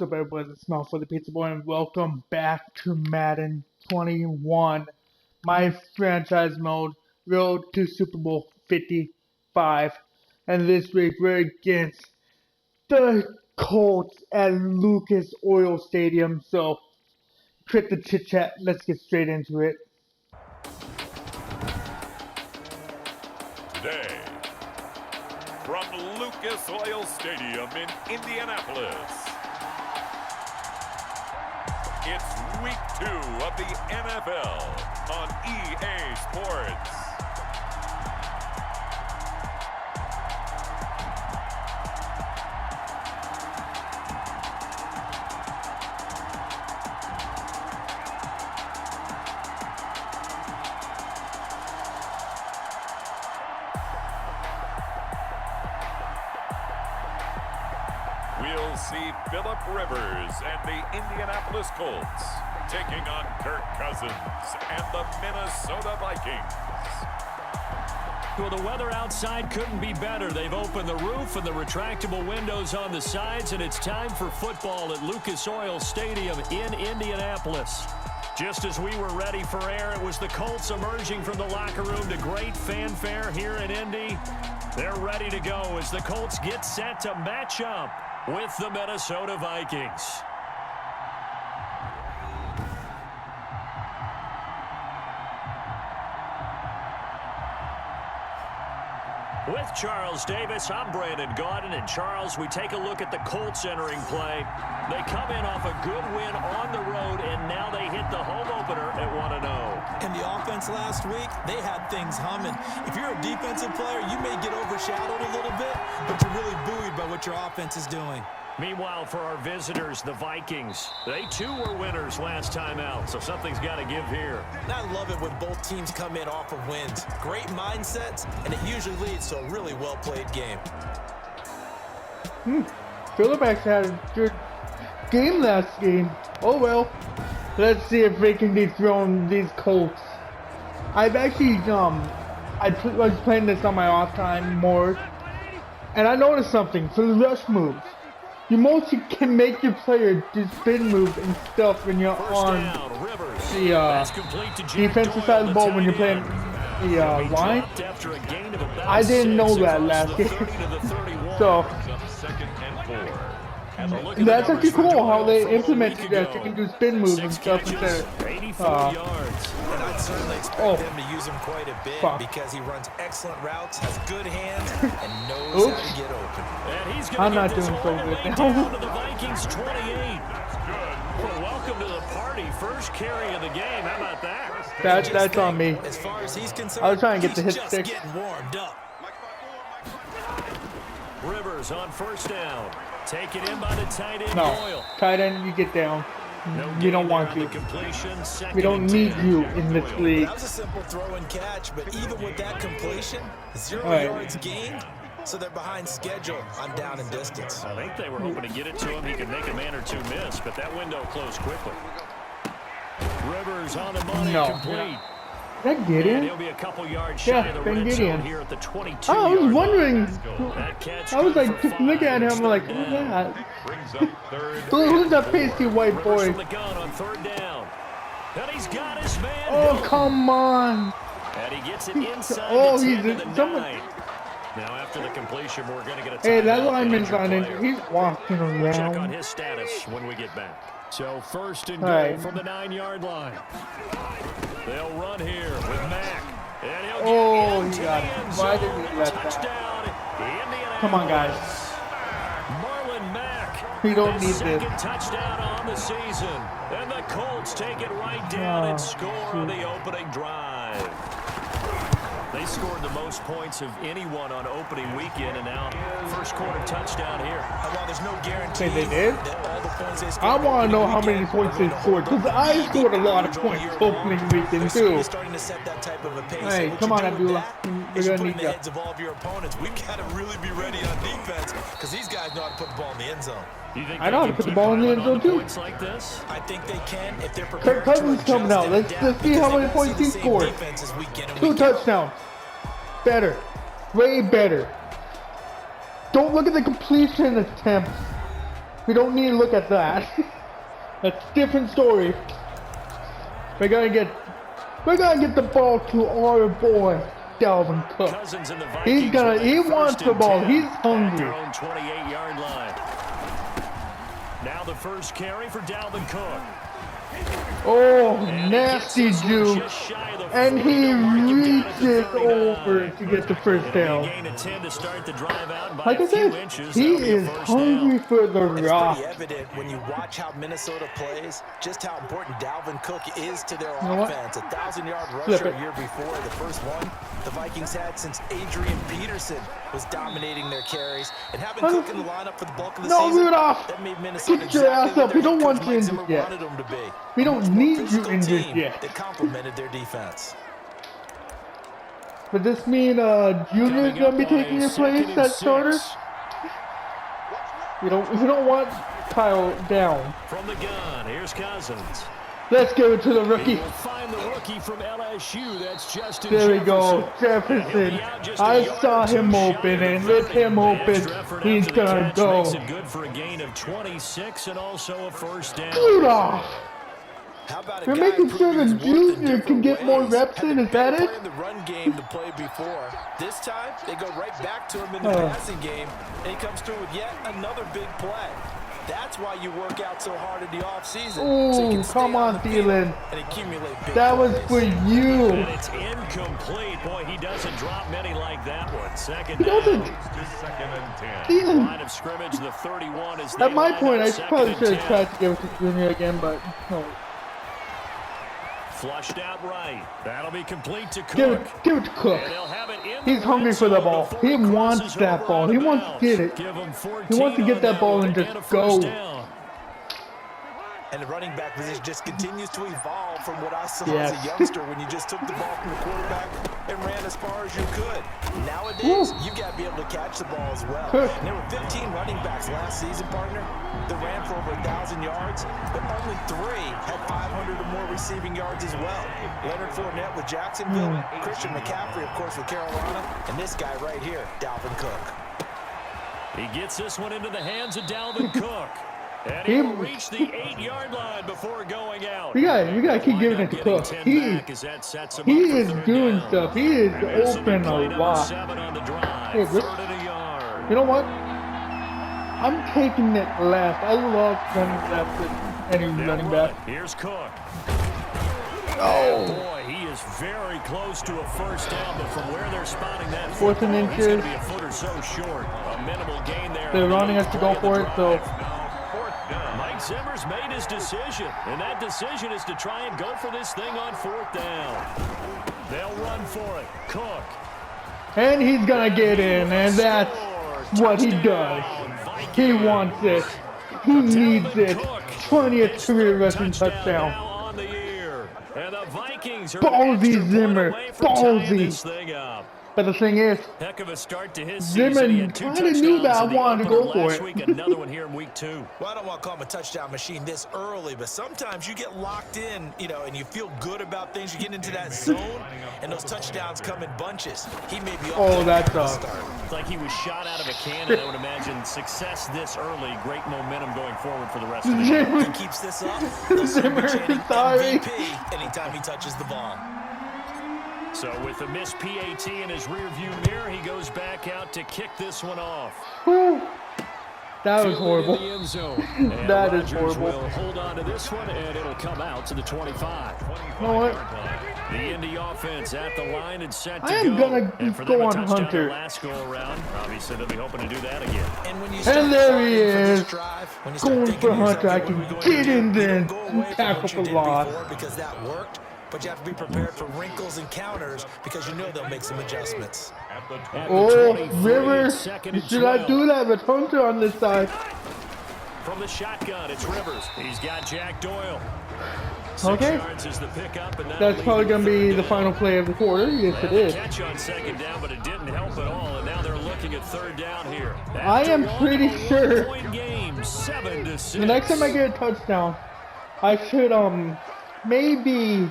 up, everybody? It's Smell for the Pizza Boy, and welcome back to Madden 21, my franchise mode, road to Super Bowl 55. And this week we're against the Colts at Lucas Oil Stadium. So, quit the chit chat. Let's get straight into it. Today, from Lucas Oil Stadium in Indianapolis, it's week 2 of the NFL on EA Sports. We'll see Phillip Rivers and the Indianapolis Colts taking on Kirk Cousins and the Minnesota Vikings. Well, the weather outside couldn't be better. They've opened the roof and the retractable windows on the sides, and it's time for football at Lucas Oil Stadium in Indianapolis. Just as we were ready for air, it was the Colts emerging from the locker room to great fanfare here in Indy. They're ready to go as the Colts get set to match up with the Minnesota Vikings. With Charles Davis, I'm Brandon Gaudin, and Charles, we take a look at the Colts entering play. They come in off a good win on the road, and now they hit the home opener at 1-0. And the offense last week, they had things humming. If you're a defensive player, you may get overshadowed a little bit, but you're really buoyed by what your offense is doing. Meanwhile, for our visitors, the Vikings, they too were winners last time out, so something's got to give here. And I love it when both teams come in off of wins. Great mindsets, and it usually leads to a really well-played game. Phillip actually had a good game last game. Oh well. Let's see if they can dethrone these Colts. I've actually, I was playing this on my off time more, and I noticed something. For the rush moves, you mostly can make your player do spin moves and stuff when you're on the defensive side of the ball when you're playing the line. I didn't know that last game. So that's actually cool how they implemented that. You can do spin moves and stuff instead of And I'd certainly expect them to use him quite a bit because he runs excellent routes, has good hands, and knows how to get open. I'm not doing so good now. To the Vikings 28. Well, welcome to the party. First carry of the game. How about that? That's on me. As far as he's concerned, I was trying to get the hit just stick. getting warmed up. Rivers on first down. Taken in by the tight end, No, Doyle. tight end, you get down. We don't want you. Second We don't need you in this league. That was a simple throw and catch, but even with that completion, 0 yards gained, so they're behind schedule on down and distance. I think they were hoping to get it to him. He could make a man or two miss, but that window closed quickly. Rivers on the money, complete. Is that Gideon? He'll be a couple yards shy of the red zone here at the 22. I was wondering. Catch I was like, for just looking at him, I'm like, who's that? Who's that pasty white boy? From the gun on third down. And he's got his man. Oh, come on. And he gets it inside Oh, the he's 10 to the someone. 9. Now after the completion, we're going to get a Hey, that timeout. lineman's on it. He's walking Check on around. his status when we get back. So first and goal Right. from the 9-yard line. They'll run here with Mack. And he'll Oh, get he into got the it. end Why zone. did he let that? Touchdown, Indianapolis. Come on, guys. Marlon Mack. We don't his need second this. touchdown on the season. And the Colts take it right down and score on shoot. the opening drive. They scored the most points of anyone on opening weekend, and now first quarter touchdown here. And while there's no guarantee They did? that all the points they I scored want to know how many weekend points are they gonna scored, hold because up. I scored a lot of All points year opening long. weekend, They're too. certainly starting to set that type of a pace. Hey, What come you on, do with Abdullah. that We're is you gonna put need in the ya. heads of all of your opponents. We've got to really be ready on defense because these guys know how to put the ball in the end zone. You think I know how they to can put the keep ball in the piling end zone, on too. points like this? I think they can if they're Kirk prepared Cousins to coming adjust out. and Let's adapt see how because many they points won't he see the same scored. defenses week in and 2 week out. touchdowns. Better. Way better. Don't look at the completion attempts. We don't need to look at that. That's a different story. We're gonna get the ball to our boy Dalvin Cook. He wants the ball. He's hungry. Now the first carry for Dalvin Cook. Oh, nasty juke. And he reaches over to get the first down. Like I said, he is hungry for the rock. It's pretty evident when you watch how Minnesota plays, just how important Dalvin Cook is to their offense. 1,000-yard rusher a year before, the first one the Vikings had since Adrian Peterson was dominating their carries. And having Cook in the lineup for the bulk of the season, Rudolph, that made Minnesota get your ass up. We don't want you injured injured yet. We don't need you injured yet. They complemented their defense. But this mean Junior's gonna be taking your place at starter? We don't want Kyle down. From the gun, here's Cousins. Let's give it to the rookie. Find the rookie from LSU. That's Justin There we go, Jefferson. I saw him open, and with him open, he's gonna go. Makes it good for a gain of 26 and also a first down. Rudolph. We're making sure the junior can get more reps in. Is that it? The run game to play before. This time, they go right back to him in the passing game, and he comes through with yet another big play. That's why you work out so hard in the offseason. Ooh, so you can come on, Thielen. And accumulate big that was for you. And it's incomplete. Boy, he doesn't drop many like that one. Second down. Second and 10. Thielen. Line of scrimmage, the 31 is At my point, I probably should have tried to give it to Junior again, but no. Flushed out right. That'll be complete to Cook. Give it to Cook. He's hungry for the ball. He wants that ball. He wants to get it. He wants to get that ball and just go. And the running back position just continues to evolve from what I saw as a youngster when you just took the ball from the quarterback and ran as far as you could. Nowadays, you got to be able to catch the ball as well. And there were 15 running backs last season, partner, that ran for over 1,000 yards, but only 3 had 500 or more receiving yards as well. Leonard Fournette with Jacksonville, Christian McCaffrey, of course, with Carolina, and this guy right here, Dalvin Cook. He gets this one into the hands of Dalvin Cook. And he will reach the 8-yard line before going out. You gotta keep giving it to Cook. He is doing stuff. He is open a lot. Hey, you know what? I'm taking it left. I love running left with any running back. Here's Cook. Oh, boy, he is very close to a first down, but from where they're spotting that, fourth and inches. He's going to be a foot or so short. A minimal gain there. They're running us to go for it, so. Mike Zimmer's made his decision, and that decision is to try and go for this thing on fourth down. They'll run for it. Cook. And he's going to get in, and that's what he does. He wants it. He needs it. 20th career rushing touchdown. Ballsy Zimmer. Ballsy. But the thing is, heck of a start to his Zimmer kind of knew that I wanted to go for it. Another one here in week 2. Well, I don't want to call him a touchdown machine this early, but sometimes you get locked in, and you feel good about things. You get into that zone, and those touchdowns come in bunches. He may be off that's a start. It's like he was shot out of a cannon. I would imagine success this early, great momentum going forward for the rest of the year. He keeps this up. Zimmer, sorry. MVP anytime he touches the ball. So with a missed PAT in his rearview mirror, he goes back out to kick this one off. Whew. That was horrible. That is horrible. Will hold on to this one, and it'll come out to the 25. You know what? The Indy offense at the line and set to I am gonna go on Hunter. Last go around. Obviously, they'll be hoping to do that again. And there he is, going for Hunter. I can get in there and tackle for loss. Because that worked. But you have to be prepared for wrinkles and counters because you know they'll make some adjustments. Oh, Rivers, should I do that with Hunter on this side? From the shotgun, it's Rivers. He's got Jack Doyle. Okay. That's probably going to be the final play of the quarter. Yes, it is. Catch on second down, but it didn't help at all, and now they're looking at third down here. I am pretty sure game, 7-6. The next time I get a touchdown, I should maybe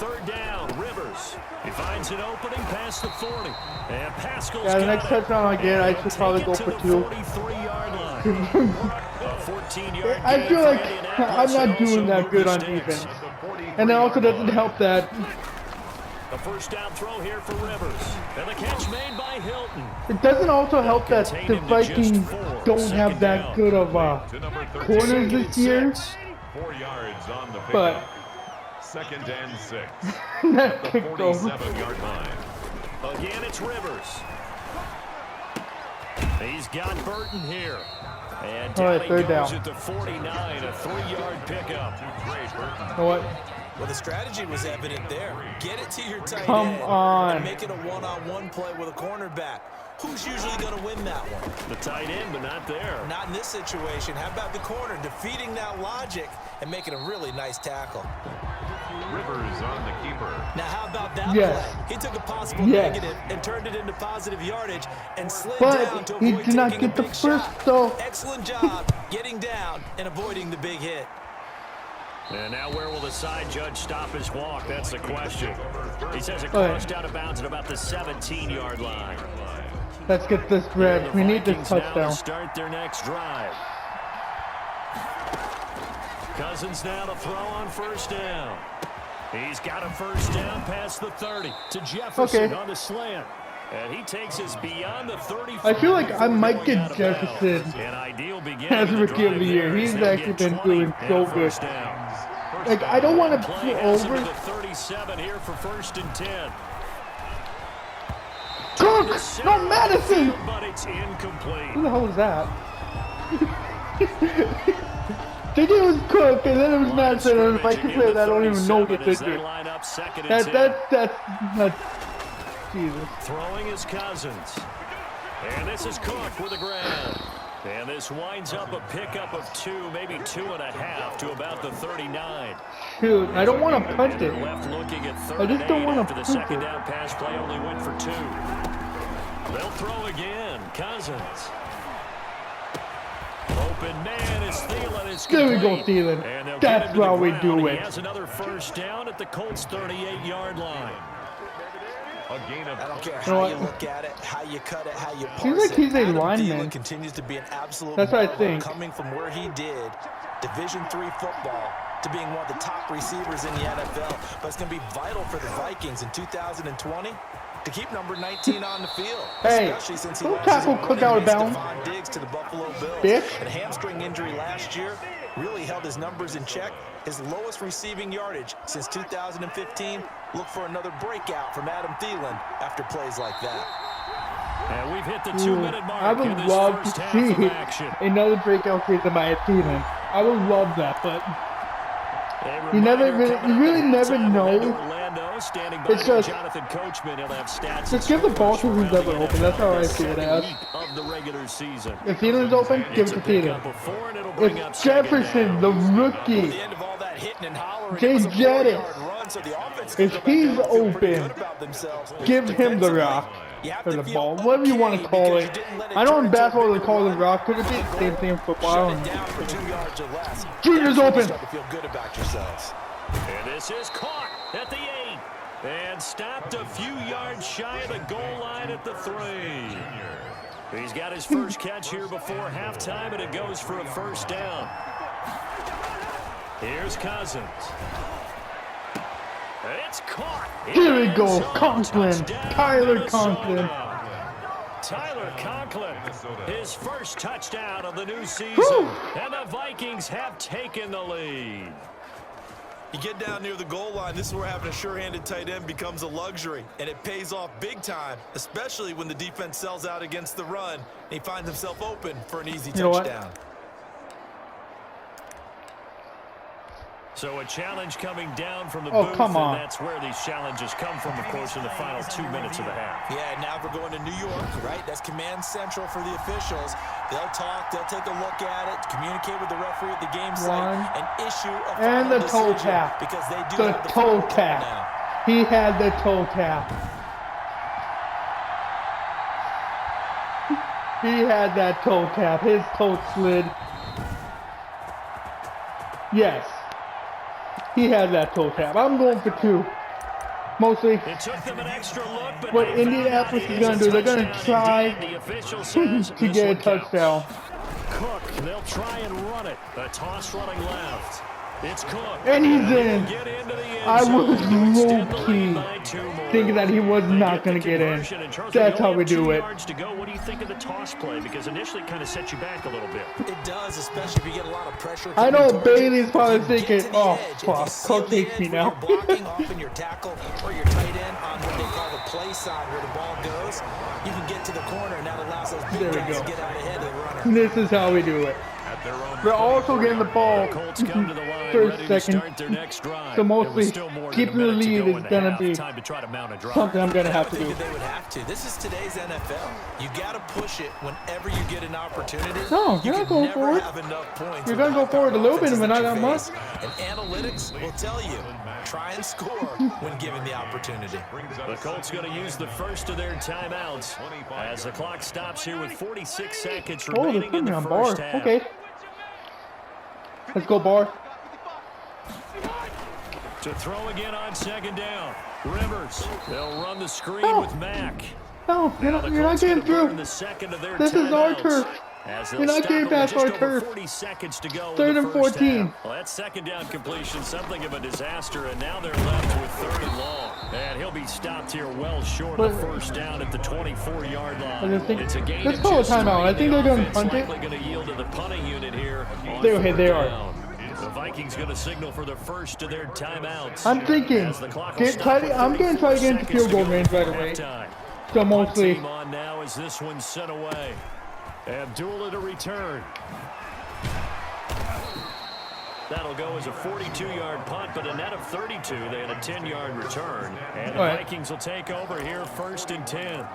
third down. Rivers. He finds an opening past the 40. And Pascal's Yeah, the next touchdown I get, I should probably go for 2. 43-yard line. A 14-yard I feel like I'm not Indianapolis doing that good on defense. And it also doesn't help that a first down throw here for Rivers. And the catch made by Hilton. it doesn't also help that the Vikings don't have that good of corners this year. 4 yards on the pickup. But Second and 6. that The kick goal. 47-yard line. Again, it's Rivers. He's got Burton here. And All right, down he third goes down. at the 49, a 3-yard pickup. You know what? Well, the strategy was evident there. Get it to your tight Come end on. and make it a one-on-one play with a cornerback. Who's usually going to win that one? The tight end, but not there. Not in this situation. How about the corner defeating that logic and making a really nice tackle? Rivers on the keeper. Now, how about that Yes. play? He took a possible Yes. negative and turned it into positive yardage and slid But down to he avoid did not taking get a the big first, shot. though. Excellent job getting down and avoiding the big hit. And now where will the side judge stop his walk? That's the question. He says it All right. crossed out of bounds at about the 17-yard line. Let's get this And red. the We need this Vikings now to touchdown. start their next drive. Cousins now to throw on first down. He's got a first down past the 30 to Jefferson Okay. on the slant. And he takes us beyond the 30. I feel like I might get Jefferson An ideal beginning as to the Rookie of drive the Year. there as He's they'll actually get been 20 doing and so a good. first down. Like, I don't want to Play put has him to over. the 37 here for first and 10. Cook! No, Madison! But it's incomplete. Who the hell was that? They think it was Cook, and then it was Madison, and if I can say that, I don't even know what they did. That's Jesus. Throwing is Cousins. And this is Cook with the ground. And this winds up a pickup of 2, maybe 2.5 to about the 39. Shoot, I don't want to punt it. Left looking at third I just don't and want eight to after the punt second it. down pass play only went for 2. They'll throw again. Cousins. Open man is Thielen. It's There we go, complete. Thielen. And they'll get That's him to the how we ground. do He it. has another first down at the Colts' 38-yard line. A gain of I don't care You know how what? you look at it, how you cut it, how you parse Seems like he's a Adam lineman. Thielen continues to be an absolute That's what I marvel think. coming from where he did, Division III football, to being one of the top receivers in the NFL. But it's going to be vital for the Vikings in 2020 to keep number 19 on the field, Hey, especially since he don't lost his tackle running Cook out of mate, bounds. Stephon Diggs, to the Buffalo Bills. Bitch. And a hamstring injury last year really held his numbers in check. His lowest receiving yardage since 2015. Look for another breakout from Adam Thielen after plays like that. And we've hit the Ooh, 2-minute mark I in would this love first to half see of action. another breakout season by Thielen. I would love that, but A You never reminder really- coming you really up never inside know. Orlando, standing by It's just- Jonathan Coachman. He'll have stats. just give the ball to who's ever open. That's how I see it as. Of the regular season. If Thielen's open, give It's it a to Thielen. pickup of 4, and it'll bring up If second Jefferson, down. the At rookie, the end of all that hitting and hollering, Jay it was a Jettis, 4-yard run, so the offense if can go back he's out and feel pretty open, good about themselves. give him the Defensively, rock you have or to the feel ball, whatever you want to okay call because it. you didn't let it I know turn in into a basketball they bigger call it run. rock. Could it be the same thing in football? I Shut don't it know. down for 2 yards or less. Junior's That's when you open. start to feel good about yourselves. And this is caught at the 8. And stopped a few yards shy of the goal line at the 3. He's got his first catch here before halftime, and it goes for a first down. Here's Cousins. It's caught. Here we go, End zone. Conklin. Touchdown, Tyler Minnesota. Conklin. Tyler Conklin, his first touchdown of the new season. Whew. And the Vikings have taken the lead. You get down near the goal line, this is where having a sure-handed tight end becomes a luxury, and it pays off big time, especially when the defense sells out against the run, and he finds himself open for an easy You know what? touchdown. So a challenge coming down from the Oh, booth, come on. and that's where these challenges come from, of course, in the final 2 minutes of the half. Yeah, now we're going to New York, right? That's command central for the officials. They'll talk, they'll take a look at it, communicate with the referee at the game site, One. and issue a And final the toe decision tap. because they do The have the toe final call tap. now. He had the toe tap. He had that toe tap. His toe slid. Yes. He had that toe tap. I'm going for 2. Mostly. It took them an extra look, but What they found Indianapolis out is it going to do, they're going to touchdown try indeed. The official says to this get a one counts. touchdown. Cook, they'll try and run it. A toss running left. It's Cook. And he's in. Get into the end I zone was to extend the lead low-key by 2 more. thinking that he was They not get going the to get in. conversion, and Charles, That's you how only we have do 2 it. yards to go. What do you think of the toss play? Because initially it kind of set you back a little bit. It does, especially if you get a lot of pressure. I know Bailey's probably If you get thinking, to the oh, edge, if fuck, you see Coach on the hates me edge where now. You're blocking off in your tackle or your tight end on what they call the play side where the ball goes. You can get to the corner, and that allows those big There we guys go. to get out ahead of the runner. This is how we do it. At their own We're also getting the ball Colts come to the line, first, ready to second. start their next drive. So mostly, There was still more than keeping a the minute to lead go is in the gonna half. be Time to try to mount a drive. something I'm going to I have would to think do. that they would have to. This is today's NFL. You got to push it whenever you get an opportunity. No, you you're not can going never forward. have enough points. You're with gonna go the forward a little bit, offenses but not you that much. face. And analytics will tell you, try and score when given the opportunity. The Colts going to use the first of their timeouts as the clock stops here with 46 seconds Oh, they're remaining in putting me the on first bar. half. Okay. Let's go, Bar. To throw again on second down. Rivers, they'll run the screen Oh. with Mack. No, you're Now not, the you're not Colts getting gonna burn through. the second of their This is our timeouts. turf. As You're they'll not stop getting them past with our just over turf. 40 seconds to go Third in the and first 14. half. Well, that second down completion, something of a disaster, and now they're left with 3rd and long. And he'll be stopped here well short of the first down at the 24-yard line. It's a gain Let's of call a just 3. timeout. I think The they're going to offense punt it. likely going to yield to the punting unit here on They are. down. The Vikings going to signal for the first of their timeouts. I'm thinking, As the clock will get stop tight. with I'm going to try to get into 34 field goal seconds range to go right before away. halftime. So Punt mostly, team on now as this one's sent away. Abdullah to return. That'll go as a 42-yard punt, but a net of 32. They had a 10-yard return. And the All right. Vikings will take over here 1st and 10.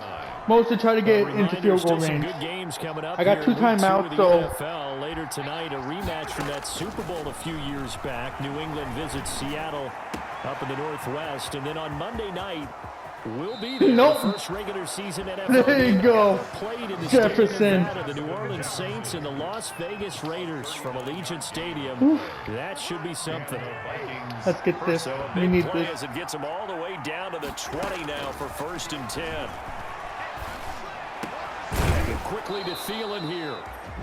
mostly try to get A into reminder, field goal still some range. good games coming up I got here 2 in week 2 timeouts, of the so NFL. Later tonight, a rematch from that Super Bowl a few years back. New England visits Seattle up in the Northwest. And then on Monday night, we'll be there. Nope. The first regular season NFL There you game go. ever played in the Jefferson. state of Nevada. The New Orleans Saints and the Las Vegas Raiders from Allegiant Stadium. That should be something. let's get this. So a We big need play this. as it gets them all the way down to the 20 now for 1st and 10. Quickly to Thielen here.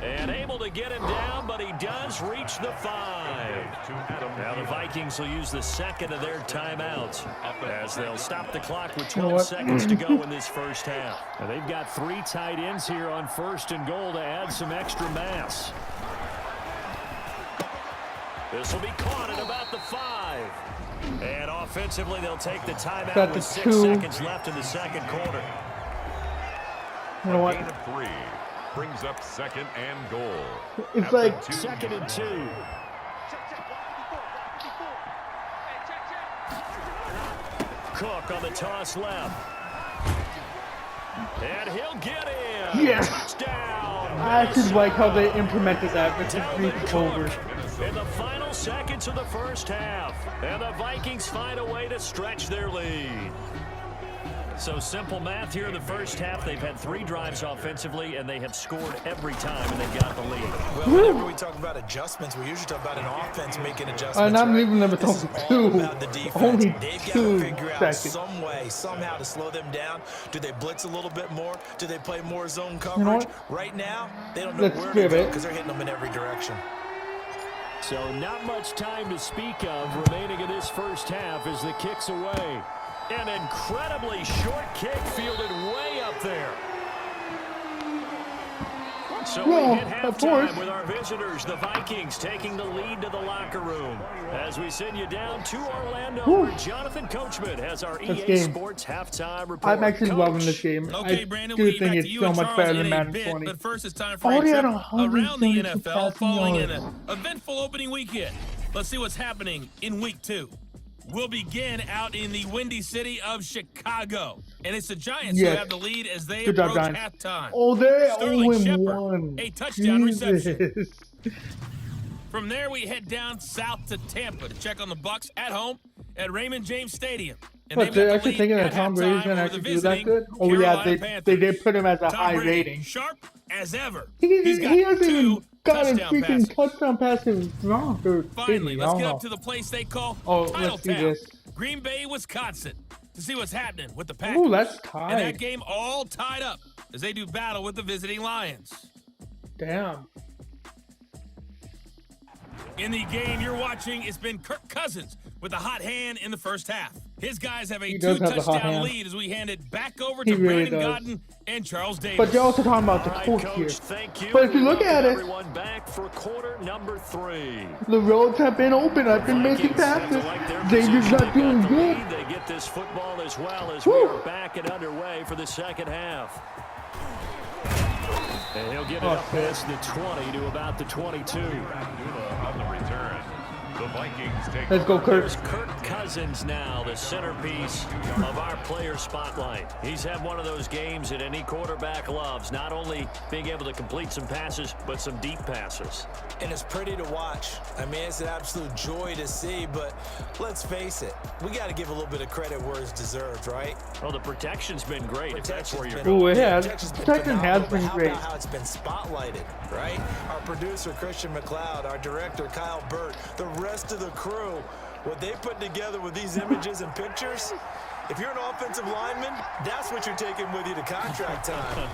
And able to get him down, but he does reach the 5. Now the Vikings will use the second of their timeouts as they'll stop the clock with 12 seconds to go in this first half. Now they've got 3 tight ends here on 1st and goal to add some extra mass. This will be caught at about the 5. And offensively, they'll take the timeout Got the with 6 2. seconds left in the second quarter. You know what? Gain of 3 brings up 2nd and goal. It's At the like 2. 2nd and 2. Cook on the toss left. And he'll get in. Yes. Touchdown. I actually like how they implemented that with the Dalvin brief over. Cook in the final seconds of the first half. And the Vikings find a way to stretch their lead. So simple math here in the first half. They've had 3 drives offensively, and they have scored every time, and they've got the lead. Well, whenever we talk about adjustments, we usually talk about an offense making adjustments. And I'm right? leaving them with This is only all 2. about the defense. Only They've got 2 to figure out seconds. some way, somehow to slow them down. Do they blitz a little bit more? Do they play more zone coverage? You know what? Right now, they don't know Let's where to give go it. because they're hitting them in every direction. So not much time to speak of remaining in this first half as the kick's away. An incredibly short kick fielded way up there. So Well, we hit of course. halftime with our visitors, the Vikings, taking the lead to the locker room. As we send you down to Orlando, where Jonathan Coachman has our EA game. Sports halftime report. I'm actually loving this game. Okay, I Brandon, do we'll get think back it's to you so and much Charles better in than a Madden bit, 20. but first it's time for a Already trip at around the 172 NFL passing following an yards. eventful opening weekend. Let's see what's happening in week 2. We'll begin out in the windy city of Chicago. And it's the Giants who Yes. have the lead as they Good job, approach Giants. halftime. Oh, they're Sterling 0-1. Shepard, a touchdown reception. Jesus. From there, we head down south to Tampa to check on the Bucks at home at Raymond James Stadium. And But they've they're got the actually lead thinking that at Tom Brady's halftime going to over the actually do that visiting good? Oh, yeah, Carolina they Panthers. did put him as a Tom high Brady, rating. sharp as ever. He He's got hasn't 2 even got a touchdown freaking passes. touchdown pass in Finally, let's get up to the place they call Oh, Title let's see Town, this. Green Bay, Wisconsin. to see what's happening with the Packers. Ooh, that's And tied. that game all tied up as they do battle with the visiting Lions. Damn. In the game you're watching, it's been Kirk Cousins with a hot hand in the first half. His guys have a He does have the hot two-touchdown hand. lead as we hand it back over He to really Brandon does. Godden and Charles Davis. But you're also talking about the All right, coach Coach, here. thank you. But if you We look welcome at it- everyone back for quarter number 3. The roads have been open. I've been making Vikings have to passes. like their Xavier's position. not They've doing got the good. lead. They get this football as well as Woo. we are back and underway for the second half. And he'll get it up past the 20 to about the 22. On the return. The Vikings take Let's go, Kirk. There's Kirk Cousins now, the centerpiece of our player spotlight. He's had one of those games that any quarterback loves, not only being able to complete some passes, but some deep passes. And it's pretty to watch. I mean, it's an absolute joy to see, but let's face it, we got to give a little bit of credit where it's deserved, right? Well, the protection's been great, if that's where you're Ooh, it has. Protection's been Protection has phenomenal, been but how great. about how it's been spotlighted, right? Our producer, Christian McLeod, our director, Kyle Burt, the rest of the crew, what they put together with these images and pictures, if you're an offensive lineman, that's what you're taking with you to contract time.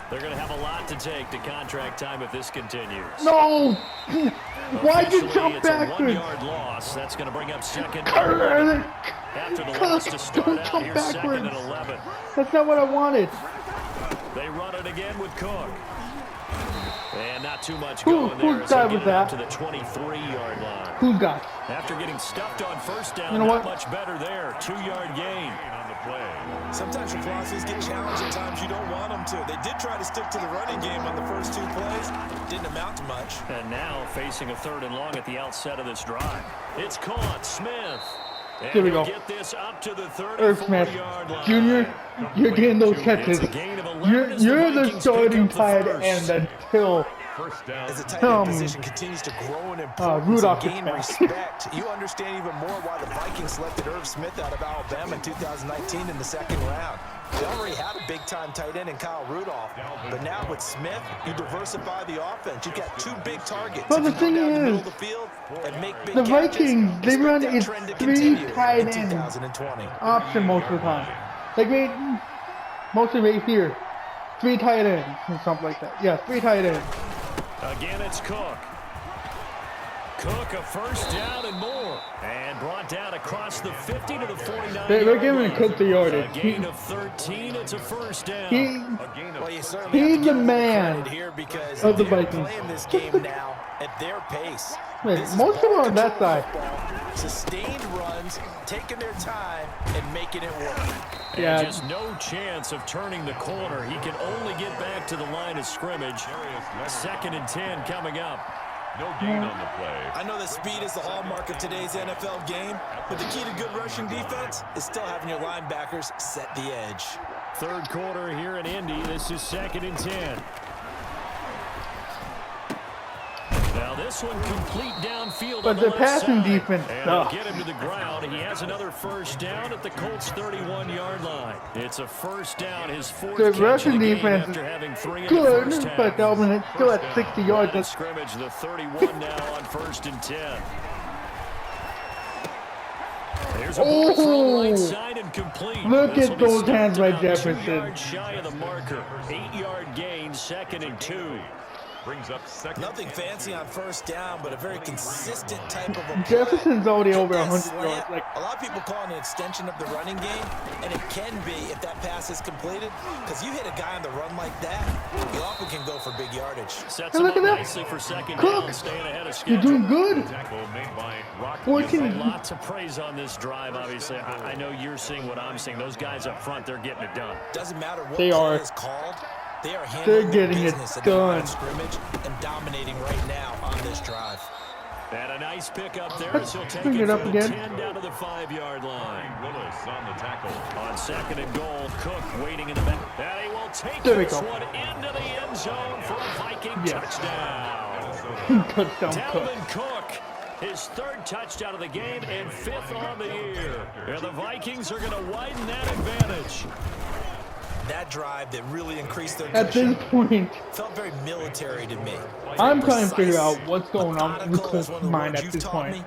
They're going to have a lot to take to contract time if this continues. No! Why'd you Officially, jump it's a backwards? 1-yard loss. That's going to bring up second. Kirk, After the loss to start don't out, jump here's second and backwards. 11. That's not what I wanted. They run it again with Cook. And not too much Who- going there whose as they guy get was it up that? to the 23-yard line. Who got? After getting stuffed on first down, You know not what? much better there. 2-yard gain. on the play. Sometimes your philosophies get challenged at times you don't want them to. They did try to stick to the running game on the first 2 plays. Didn't amount to much. And now facing a 3rd and long at the outset of this drive. It's caught. Smith. And Here we he'll go. Get this up to the Irv Smith, 34-yard line. Junior, you're getting those catches. It's a gain of 11 as You're the Vikings pick starting up the tight first. end until First down. As the tight end position continues to grow in importance Rudolph and is gain back. respect, you understand even more why the Vikings selected Irv Smith out of Alabama in 2019 in the 2nd round. They already had a big-time tight end in Kyle Rudolph, but now with Smith, you diversify the offense. You've got 2 big targets. But If the you go thing down the middle is, of the field and make big the catches, Vikings, they expect run that a trend to 3 continue tight in end 2020. option most of the time. Like mostly right here. 3 tight ends or something like that. Yeah, 3 tight ends. Again, it's Cook. Cook, a first down and more. And brought down across the 50 to the 49. They're giving Cook the yardage. A gain of 13. It's a first down. Well, you certainly have He's to the give them man credit here because of the they're Vikings. playing this game now at their pace. Wait, This is most of them ball are on that control side. football, sustained runs, taking their time, and making it work. And Yeah. just no chance of turning the corner. He can only get back to the line of scrimmage. 2nd and 10 coming up. No gain on the play. I know that speed is the hallmark of today's NFL game, but the key to good rushing defense is still having your linebackers set the edge. 3rd quarter here in Indy. This is 2nd and 10. Now this one complete downfield. But on the the left passing side. defense And they'll sucks. get him to the ground. He has another first down at the Colts 31-yard line. It's a first down, his 4th The catch rushing of the game defense after is having 3 in the good, first half. but Delvin, it's still at 60 yards. Line of That's scrimmage, the 31 now on 1st and 10. There's a ball thrown right side and complete. Look This at will be those stopped hands by about 2 Jefferson. yards shy of the marker. 8-yard gain, 2nd and 2. Brings up second. Nothing fancy on first down, but a very consistent type of a play. Jefferson's already Get over that 100 slant. yards. Like, A lot of people call it an extension of the running game, and it can be if that pass is completed, because you hit a guy on the run like that, you often can go for big yardage. Sets Hey, him look up at that. nicely for 2nd Cook. down, staying ahead of you're schedule. doing good. Tackle made by Rocky. 14. A lot to praise on this drive, obviously. I know you're seeing what I'm seeing. Those guys up front, they're getting it done. Doesn't matter what They play are. is called, they are handling They're their getting it business at the line of done. scrimmage and dominating right now on this drive. And a nice pick up there as he'll take Bring it it up from the again. 10 down to the 5-yard line. Willis on the tackle. On 2nd and goal, Cook waiting in the back. And he will take There we this go. one into the end zone for a Viking Yeah. touchdown. Touchdown Cook. Dalvin Cook, his 3rd touchdown of the game and 5th on the year. And the Vikings are going to widen that advantage. That drive that really increased their At this cushion point, felt very military to me. I'm Very trying to figure precise, out what's going on with methodical is Cook's one of the mind words at you've this taught point. me.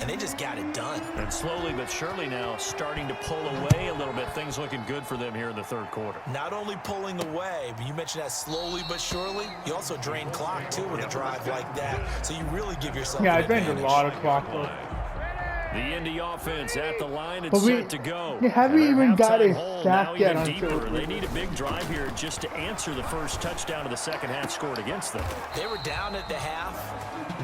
and they just got it done. And slowly but surely now starting to pull away a little bit. Things looking good for them here in the third quarter. Not only pulling away, but you mentioned that slowly but surely. You also drain clock, too, with a drive like that. So you really give yourself Yeah, I an drained a advantage. lot of clock though. The Indy offense at the line and But we set to go. haven't And their even got halftime a hole sack now yet even until- deeper. They need a big drive here just to answer the first touchdown of the second half scored against them. They were down at the half.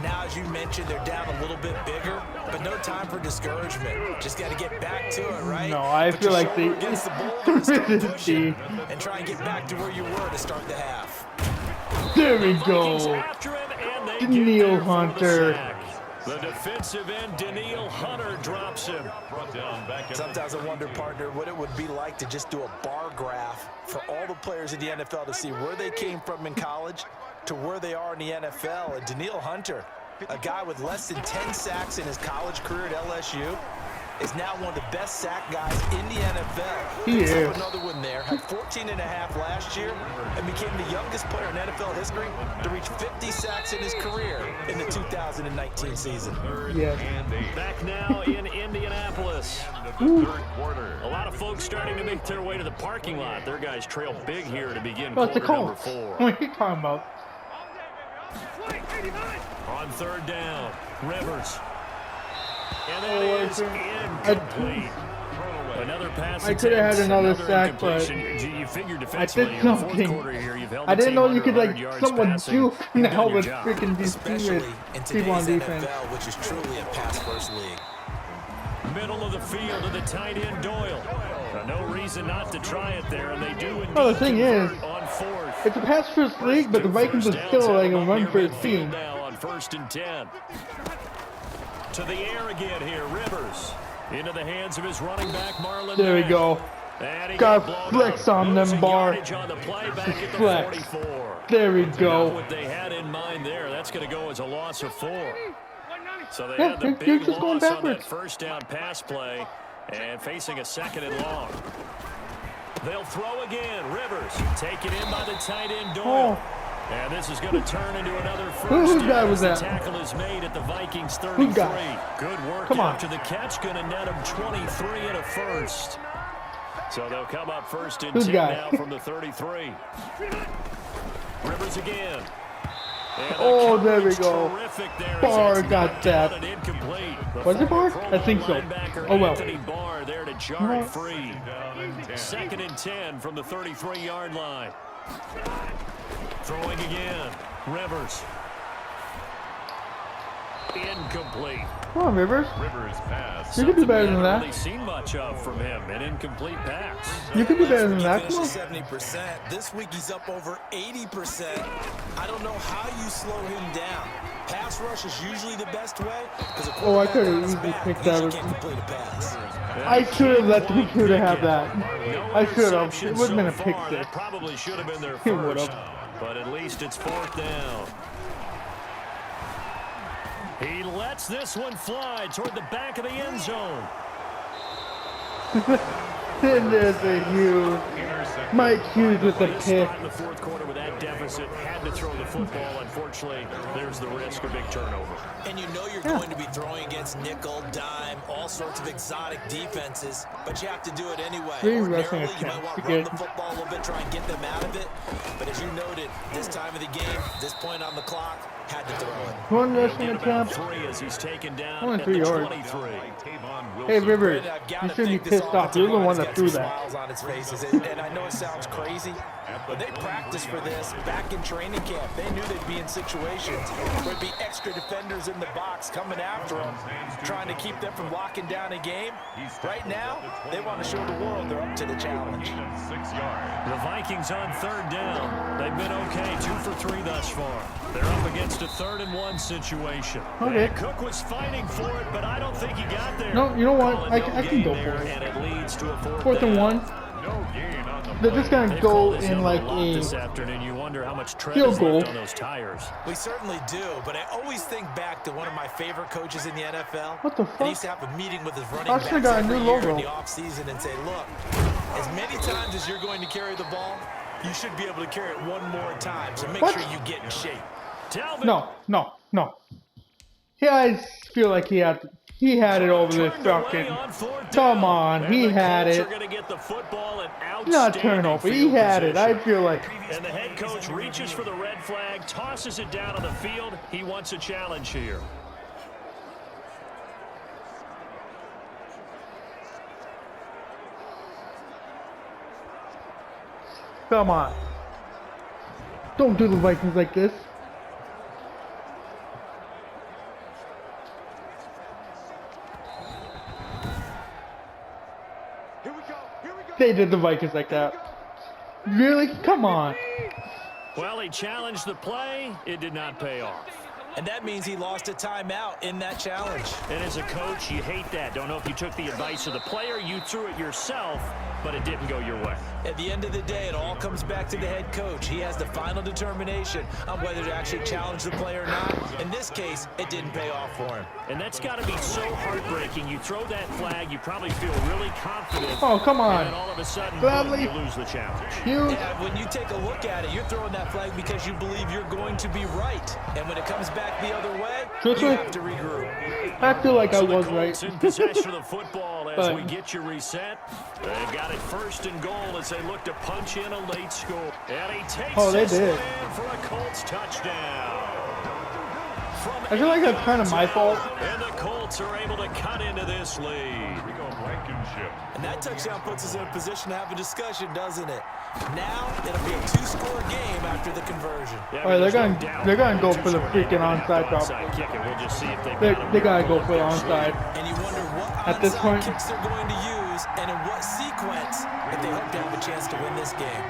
Now, as you mentioned, they're down a little bit bigger, but no time for discouragement. Just got to get back to it, right? No, I Put feel your like shoulder they- against the boulder and start This is pushing, the- and try and get back to where you were to start the half. There we Vikings go. after him, and they Daniil get there for Hunter. the sack. The defensive end, Daniil Hunter, drops him. Sometimes I wonder, partner, what it would be like to just do a bar graph for all the players in the NFL to see where they came from in college to where they are in the NFL. And Daniil Hunter, a guy with less than 10 sacks in his college career at LSU, is now one of the best sack guys in the NFL. He Picks up is. another one there, had 14 and a half last year, and became the youngest player in NFL history to reach 50 sacks in his career in the 2019 season. Yes. Back now in Indianapolis. Third quarter. A lot of folks starting to make their way to the parking lot. Their guys trail big here to begin Oh, it's a quarter number Colts. 4. What are you talking about? On third down, Rivers. And that Oh, is incomplete. Another pass I could have had another sack, but incompletion. You figured I defensively did in the fourth something. quarter here, you've held I the didn't team know you under could 100 like yards someone passing. juke You've now done your with job. freaking these Especially in people on today's defense. NFL, which is truly a pass-first league. Middle of the field to the tight end Doyle. No reason not to try it there, and they do indeed Well, the thing is, convert on fourth. It's a pass first league, but the Vikings are First still downs like a out run near first midfield team. now on 1st and 10. To the air again here, Rivers. Into the hands of his running back, Marlon There we Mack. go. And he Got got blown flex up. on them, Losing Bar. yardage on the play back at the Flex. 44. There we Not go. what they had in mind there. That's going to go as a loss of 4. So they Yeah, had the you're big just going loss on that backwards. first down pass play and facing a 2nd and long. They'll throw again. Rivers taken in by the tight end Doyle. Oh. And this is going to turn into another Whose first guy down was as the that? tackle is made at the Vikings 33. Who got? Good work Come on. after the catch. Going to net them 23 and a first. So they'll come up 1st and Who's 10 guy? now from the 33. Rivers again. And the Oh, there we coverage go. terrific there as Barr that's got knocked that. out and incomplete. The Was it former Barr? Pro I think Bowl so. linebacker Oh, well. Anthony Barr there to jar Well. it free. 2nd and 10 from the 33-yard line. Throwing again. Rivers. Incomplete. Come on, Rivers. Rivers pass. You could do better Something we than haven't that. really seen much of from him. An incomplete pass. You could do better than He that. finished Come on. 70%. This week he's up over 80%. I don't know how you slow him down. Pass rush is usually the best way because a Oh, I quarterback could've on his easily back picked that usually up. can't complete a pass. I should have let the computer have that. No I should have. interceptions It would have been a so pick far. six. That probably should have been their It would first. have. But at least it's 4th down. He lets this one fly toward the back of the end zone. And there's a huge Mike Hughes with a Late pick. spot in the fourth quarter with that deficit. Had to throw the football. Unfortunately, there's the risk of big turnover. And you know you're going to be throwing against nickel, dime, all sorts of exotic defenses, but you have to do it anyway. Three rushing Ordinarily, you might attempts. want to Good. run the football a little bit, try and get them out of it. But as you noted, this time of the game, this point on the clock, had to throw it. One rushing Get about attempt. 3 as he's taken down Only at 3 the yards. 23. Hey, Rivers, Brandon, I've you gotta shouldn't be think this pissed off. You're the offensive one line's that got threw some that. smiles on its faces, and I know it sounds crazy, but they practiced for this back in training camp. They knew they'd be in situations where there'd be extra defenders in the box coming after them, trying to keep them from locking down a game. Right now, they want to show the world they're up to the challenge. The Vikings on 3rd down. They've been okay, 2 for 3 thus far. They're up against a 3rd and 1 situation. Okay. And Cook was fighting for it, but I don't think he got there. No, you know what? Call it I no can gain go there, for it. And it leads to a 4th and 1. No gain on the They're just gonna They've go called this in number like a lot this a afternoon. You wonder how much tread field is goal. left on those tires. We certainly do, but I always think back to one of my favorite coaches in the NFL. What the And he fuck? used to have a meeting with his running I backs should've got a every new year logo. in the offseason and say, look, as many times as you're going to carry the ball, you should be able to carry it one more time. So make What? sure you get in shape. Talvin. no. He I feel like he He had it over this fucking. Come on, he had it. Not turnover. He had it. I feel like. And the head coach reaches for the red flag, tosses it down on the field. He wants a challenge here. Come on. Don't do the Vikings like this. They did the Vikings like that. Really? Come on. Well, he challenged the play. It did not pay off. And that means he lost a timeout in that challenge. And as a coach, you hate that. Don't know if you took the advice of the player, you threw it yourself, but it didn't go your way. At the end of the day, it all comes back to the head coach. He has the final determination on whether to actually challenge the play or not. In this case, it didn't pay off for him. And that's got to be so heartbreaking. You throw that flag, you probably feel really confident. Oh, come on. And then all of a sudden, Gladly. boom, you lose the challenge. Yeah, when you take a look at it, you're throwing that flag because you believe you're going to be right. And when it comes back the other way, you have to regroup. I feel like I was Colts right. in possession of the football as But- we get you reset. They've got it first and goal as they look to punch in a late score. And he takes They this did. one in for a Colts touchdown. I feel like that's kind of my fault. And the Colts are able to cut into this lead. And that touchdown puts us in a position to have a discussion, doesn't it? Now, it'll be a two-score game after the conversion. Yeah, All right, there's they're no gonna doubt go the for the freaking onside drop. onside kick, and we'll just see if They gotta go for the onside. And you wonder what At this onside point- kicks they're going to use and in what sequence if they hope to have a chance to win this game.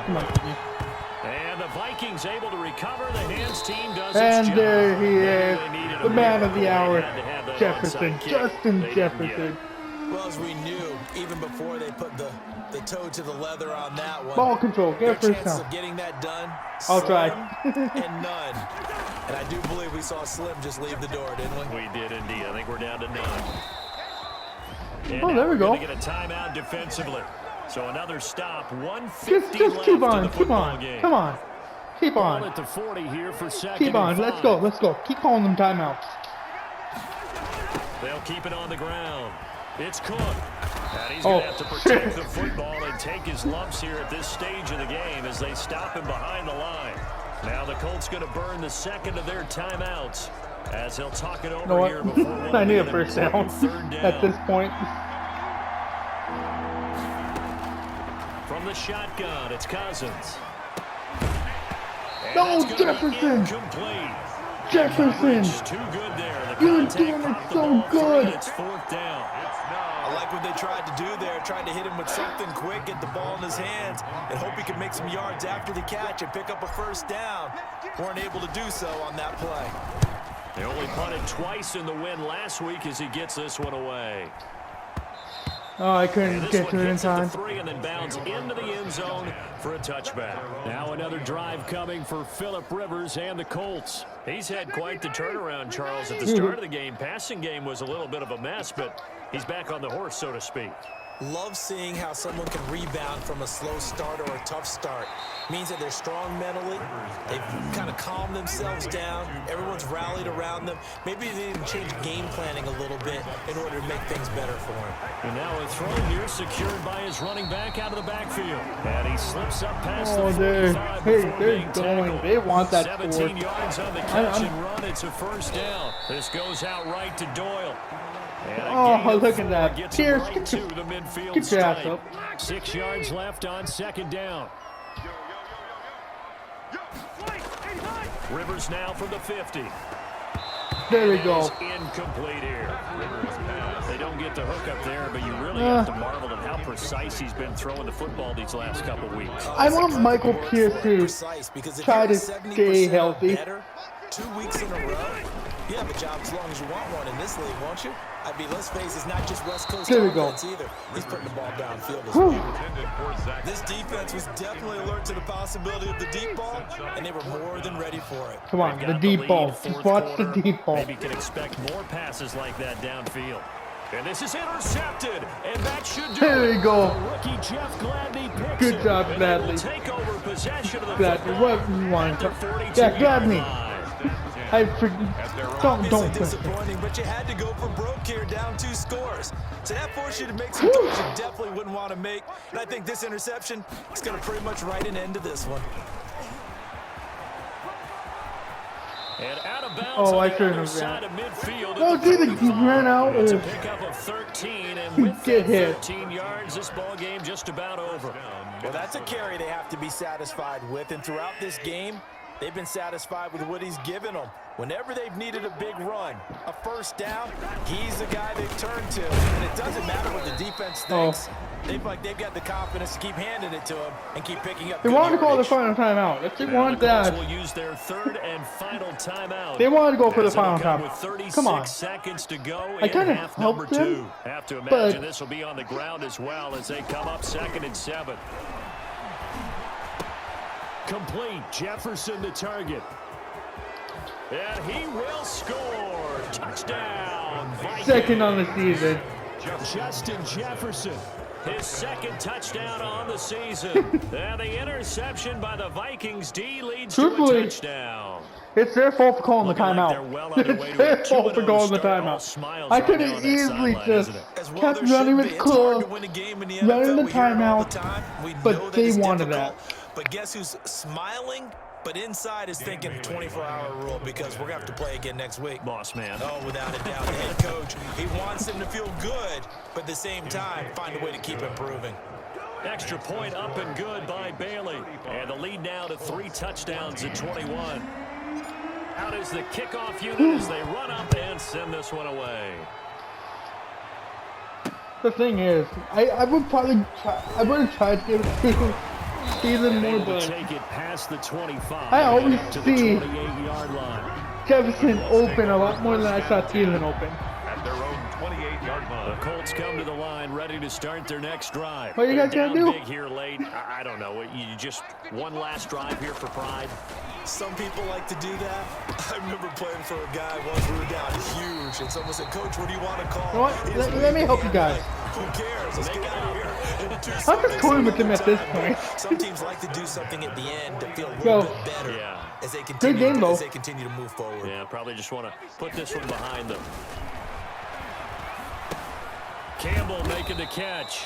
Come on. And the Vikings able to recover. The hands team does its And job. there he is, They needed a the man of miracle. the hour, They had to have that Jefferson, onside kick. Justin They didn't get it. Jefferson. Well, as we knew, even before they put the toe to the leather on that one, Ball control, their get first chances down. of getting that done, I'll try. slim and none. And I do believe we saw Slim just leave the door, didn't we? We did indeed. I think we're down to none. And Oh, now there we we're go. gonna get a timeout defensively. So another stop. 150 Just left keep in the on, keep football on, game. come on. Keep Ball on, at the 40 here for second keep on. and Let's 5. go, let's go. Keep calling them timeouts. They'll keep it on the ground. It's Cook. And he's Oh, going to have to protect the football and take his lumps here at this stage of the game as they stop him behind the line. Now the Colts going to burn the second of their timeouts as they'll talk it over You know here what? before one I need a of the first down third down. at this point. From the shotgun, it's Cousins. And No, that's gonna be Jefferson! incomplete. Jefferson! Coverage too good there. The You're contact doing it popped the so ball free, good. and it's fourth down. I like what they tried to do there, tried to hit him with something quick, get the ball in his hands, and hope he could make some yards after the catch and pick up a first down. Weren't able to do so on that play. They only punted twice in the win last week as he gets this one away. Oh, I And couldn't this get one to it in hits at the time. 3 and then bounds into the end zone for a touchback. Now another drive coming for Phillip Rivers and the Colts. He's had quite the turnaround, Charles. At the start of the game, passing game was a little bit of a mess, but he's back on the horse, so to speak. Love seeing how someone can rebound from a slow start or a tough start. Means that they're strong mentally. They've kind of calmed themselves down. Everyone's rallied around them. Maybe they even change game planning a little bit in order to make things better for him. And now a throw here secured by his running back out of the backfield. And he slips up past Oh, the they're, 45 hey, before they're being going. tackled. They want that 17 score. yards on the catch I'm- and run. It's a first down. This goes out right to Doyle. And a Oh, gain of look at 4 that. gets him Pierce, right get to your- the midfield get your ass stripe. up. 6 yards left on second down. Rivers now from the 50. There we It go. is incomplete here. They don't get the hook up there, but you really have to marvel at how precise he's been throwing the football these last couple weeks. I want Michael Pierce to Precise, because if try you're to 70% stay or healthy. Better, 2 weeks in a row, you have a job as long as you want one in this league, won't you? I mean, let's face it, it's not just West Coast There we go. offense either. He's putting the ball downfield as Whew. well. This defense was definitely alert to the possibility of the deep ball, and they were more than ready for it. Come on, They've the got deep lead, ball. fourth Just watch the quarter. deep ball. Maybe can expect more passes like that downfield. And this is intercepted, and that should do There it. we go. The rookie Jeff Gladney picks Good it, job, and they will Gladney. take over possession of the Gladney, football what you want? at the Yeah, 42-yard Gladney. line. I freaking don't Obviously push it. disappointing, but you had to go for broke here, down 2 scores. So that forced you to make some throws you definitely wouldn't want to make. And I think this interception is going to pretty much write an end to this one. And out of bounds Oh, on I the shouldn't other have side of midfield. Oh, at the dude, he 45. ran out. It's a pickup of 13, and with Get that hit. 13 yards, this ball game just about over. Well, that's a carry they have to be satisfied with, and throughout this game, they've been satisfied with what he's given them. Whenever they've needed a big run, a first down, he's the guy they've turned to. And it doesn't matter what the defense thinks. They've got the confidence to keep handing it to him and keep picking up. They wanted to call the final timeout. If they wanted that, will use their third and final timeout. they wanted to go for the As it'll final come timeout. with 36 Come on. seconds to go I in kind of half number helped them, 2. Have to but imagine this will be on the ground as well as they come up 2nd and 7. Complete. Jefferson the target. And he will score. Touchdown. Vikings. second on the season. Justin Jefferson. His 2nd touchdown on the season. And the interception by the Vikings D leads to a Truthfully, touchdown. It's their fault for calling the Looking like timeout. they're well on their way It's to a their fault for 2-0 calling the start. All timeout. smiles I right could now on have that easily sideline, just isn't it? As well kept there running should with be. It's hard to club, win a game in the running NFL. the We hear it all the timeout, time. We but know that they it's wanted difficult, that. But guess who's smiling? But inside is thinking 24-hour rule because we're going to have to play again next week. Boss man. Oh, without a doubt, the head coach, he wants them to feel good, but at the same time, find a way to keep improving. Extra point up and good by Bailey. And the lead now to 3 touchdowns at 21. Out is the kickoff unit as they run up and send this one away. The thing is, I would probably try, I would have tried to give it to Thielen more, Able to but take it past the 25. I always to the see 28-yard line. Jefferson open a lot more than I saw Thielen open. At their own 28-yard The line. Colts come to the line, ready to start their next drive. What you guys They're gonna down do? big here late. I don't know. You just one last drive here for pride. Some people like to do that. I remember playing for a guy once we were down huge, and someone said, "Coach, what do you want to call?" You know what? Let me help you guys. Like, who cares? Let's get out of here. And do I'm something just toying with them at this overtime. point. Some teams like to do something at the end to feel a Yo. little bit better Yeah. as they Good continue, game, though. as they continue to move forward. Yeah, probably just want to put this one behind them. Campbell making the catch.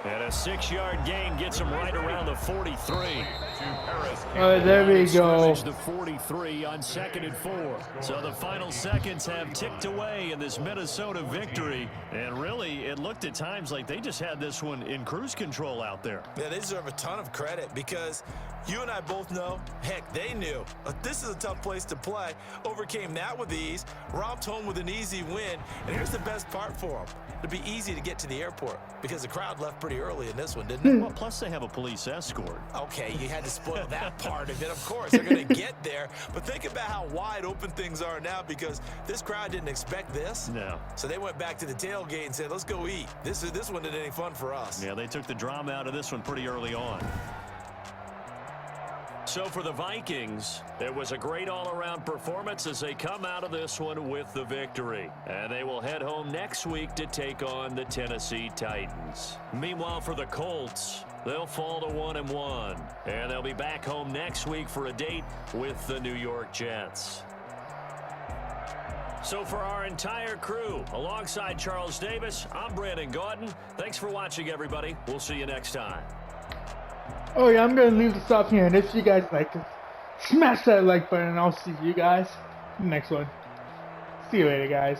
And a 6-yard gain gets him right around the 43. There we go. The 43 on 2nd and 4. So the final seconds have ticked away in this Minnesota victory. And really, it looked at times like they just had this one in cruise control out there. Yeah, they deserve a ton of credit because you and I both know, heck, they knew. This is a tough place to play. Overcame that with ease, romped home with an easy win. And here's the best part for them. It'd be easy to get to the airport because the crowd left pretty early in this one, didn't it? Well, plus they have a police escort. Okay, you had to spoil that part of it. Of course, they're going to get there. But think about how wide open things are now because this crowd didn't expect this. No. So they went back to the tailgate and said, let's go eat. This one isn't any fun for us. Yeah, they took the drama out of this one pretty early on. So for the Vikings, it was a great all-around performance as they come out of this one with the victory. And they will head home next week to take on the Tennessee Titans. Meanwhile, for the Colts, they'll fall to 1-1. And they'll be back home next week for a date with the New York Jets. So for our entire crew, alongside Charles Davis, I'm Brandon Gordon. Thanks for watching, everybody. We'll see you next time. Oh yeah, I'm gonna leave this off here, and if you guys like it, smash that like button, and I'll see you guys in the next one. See you later, guys.